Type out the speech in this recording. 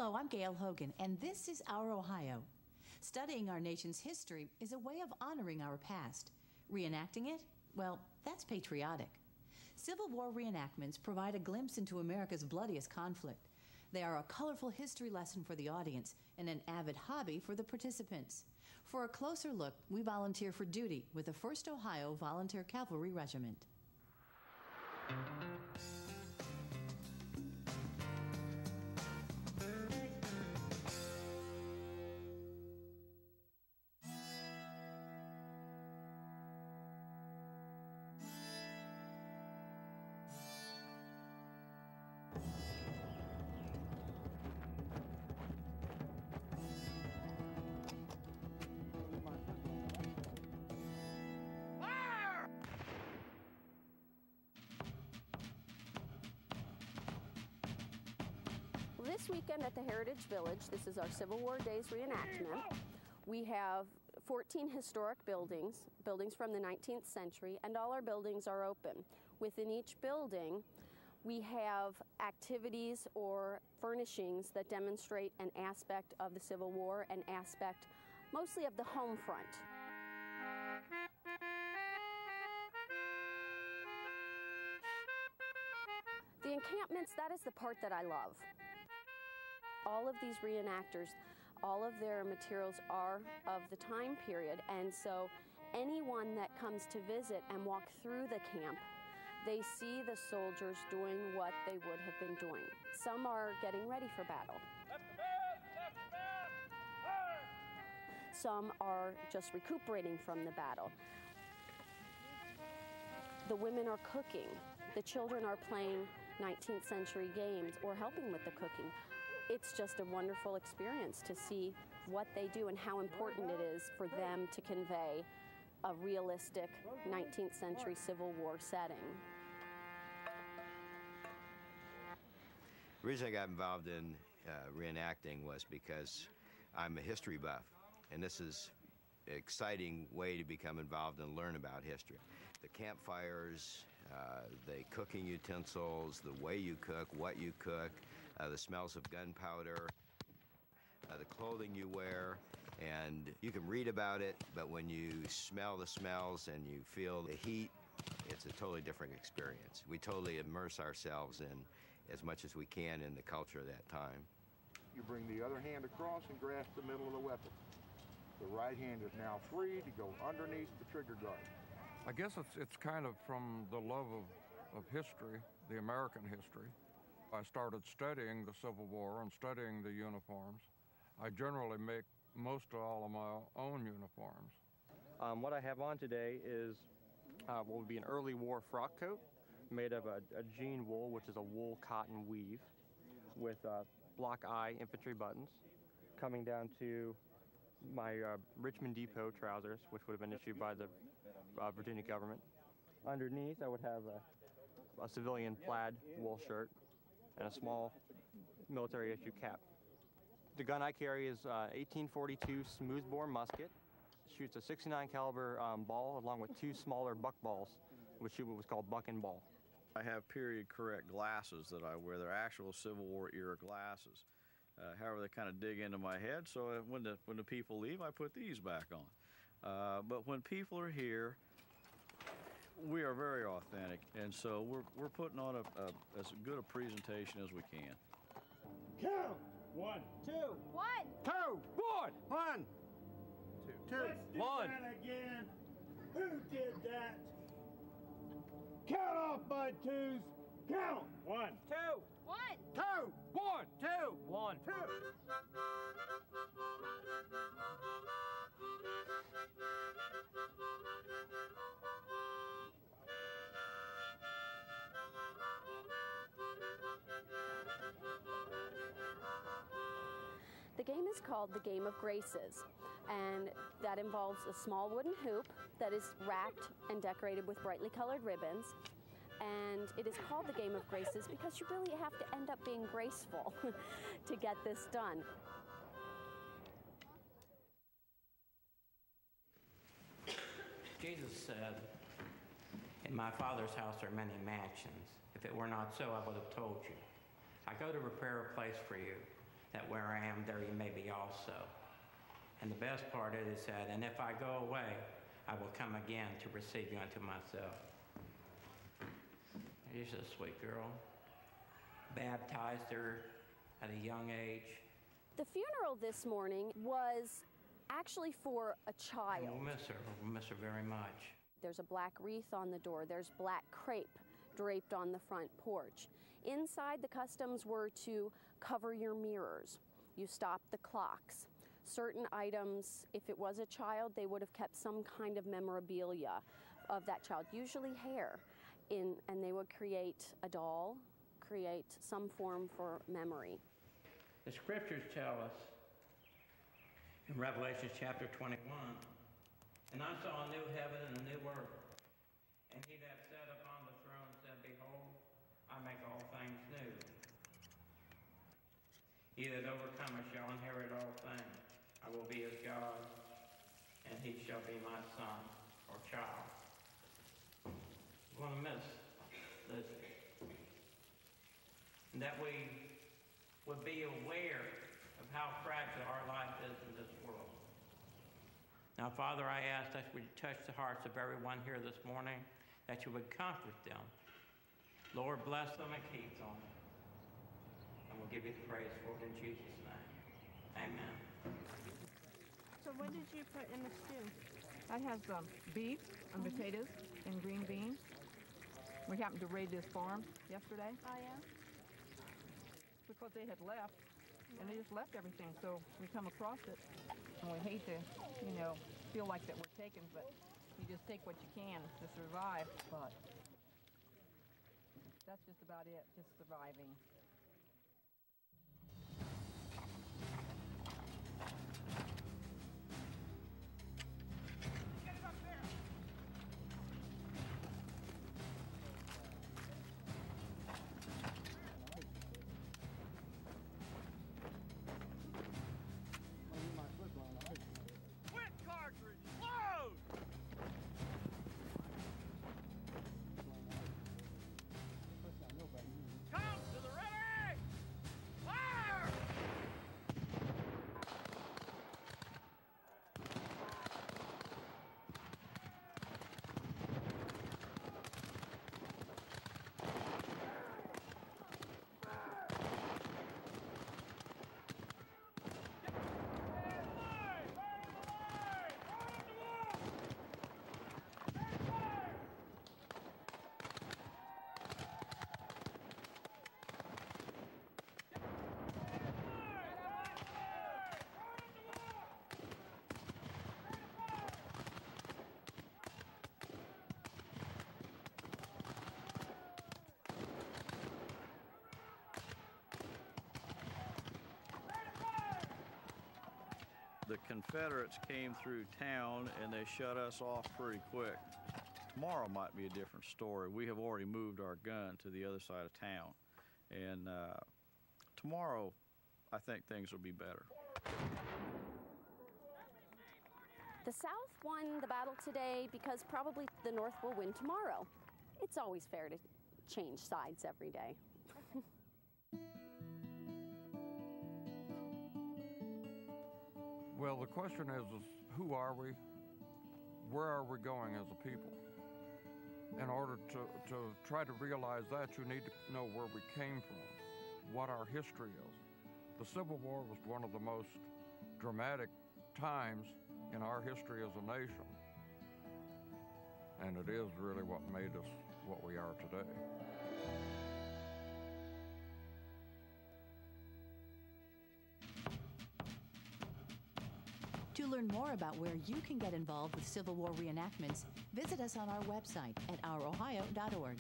Hello, I'm Gal Hogan, and this is Our Ohio. Studying our nation's history is a way of honoring our past. Reenacting it? Well, that's patriotic. Civil War reenactments provide a glimpse into America's bloodiest conflict. They are a colorful history lesson for the audience and an avid hobby for the participants. For a closer look, we volunteer for duty with the 1st Ohio Volunteer Calvary Regiment. This weekend at the Heritage Village, this is our Civil War Days reenactment. We have 14 historic buildings from the 19th century, and all our buildings are open. Within each building, we have activities or furnishings that demonstrate an aspect of the Civil War, an aspect mostly of the home front. The encampments, that is the part that I love. All of these reenactors, all of their materials are of the time period, and so anyone that comes to visit and walk through the camp, they see the soldiers doing what they would have been doing. Some are getting ready for battle. Some are just recuperating from the battle. The women are cooking. The children are playing 19th century games or helping with the cooking. It's just a wonderful experience to see what they do and how important it is for them to convey a realistic 19th century Civil War setting. The reason I got involved in reenacting was because I'm a history buff, and this is an exciting way to become involved and learn about history. The campfires, the cooking utensils, the way you cook, what you cook, the smells of gunpowder, the clothing you wear, and you can read about it, but when you smell the smells and you feel the heat, it's a totally different experience. We totally immerse ourselves in as much as we can in the culture of that time. You bring the other hand across and grasp the middle of the weapon. The right hand is now free to go underneath the trigger guard. I guess it's kind of from the love of history, the American history. I started studying the Civil War and studying the uniforms. I generally make most of all of my own uniforms. What I have on today is what would be an early war frock coat made of a jean wool, which is a wool cotton weave, with block I infantry buttons, coming down to my Richmond Depot trousers, which would have been issued by the Virginia government. Underneath, I would have a civilian plaid wool shirt and a small military issue cap. The gun I carry is 1842 smoothbore musket. It shoots a 69 caliber ball along with two smaller buck balls, which shoot what was called buck and ball. I have period correct glasses that I wear. They're actual Civil War era glasses. However, they kind of dig into my head, so when the people leave, I put these back on. But when people are here, we are very authentic, and so we're putting on as good a presentation as we can. Count! 1, 2, 1, 2, 1, 1, 2, 2. Let's do that again. Who did that? Count off by twos. Count! 1, 2, 1, 2, 1, 2, 1, 2. The game is called the Game of Graces, and that involves a small wooden hoop that is wrapped and decorated with brightly colored ribbons. And it is called the Game of Graces because you really have to end up being graceful to get this done. Jesus said, "In my Father's house are many mansions. If it were not so, I would have told you. I go to prepare a place for you. that where I am, there you may be also. And the best part of it is that, and if I go away, I will come again to receive you unto myself. She's a sweet girl. Baptized her at a young age. The funeral this morning was actually for a child. And we'll miss her. We'll miss her very much. There's a black wreath on the door. There's black crepe draped on the front porch. Inside, the customs were to cover your mirrors. You stop the clocks. Certain items, if it was a child, they would have kept some kind of memorabilia of that child, usually hair, and they would create a doll, create some form for memory. The scriptures tell us in Revelation chapter 21, and I saw a new heaven and a new earth, and he that sat upon the throne said, Behold, I make all things new. He that overcometh shall inherit all things. I will be his God, and he shall be my son or child. We're going to miss this. And that we would be aware of how fragile our life is in this world. Now, Father, I ask that you would touch the hearts of everyone here this morning, that you would comfort them. Lord, bless them and keep them. And we'll give you the praise for it in Jesus' name. Amen. So what did you put in the stew? That has beef and potatoes and green beans. We happened to raid this farm yesterday. Oh, yeah? Because they had left, and they just left everything. So we come across it, and we hate to, feel like that we're taken, but you just take what you can to survive. But that's just about it, just surviving. The Confederates came through town and they shut us off pretty quick. Tomorrow might be a different story. We have already moved our gun to the other side of town. And tomorrow, I think things will be better. The South won the battle today because probably the North will win tomorrow. It's always fair to change sides every day. Well, the question is who are we? Where are we going as a people? In order to try to realize that, you need to know where we came from, what our history is. The Civil War was one of the most dramatic times in our history as a nation. And it is really what made us what we are today. To learn more about where you can get involved with Civil War reenactments, visit us on our website at ourohio.org.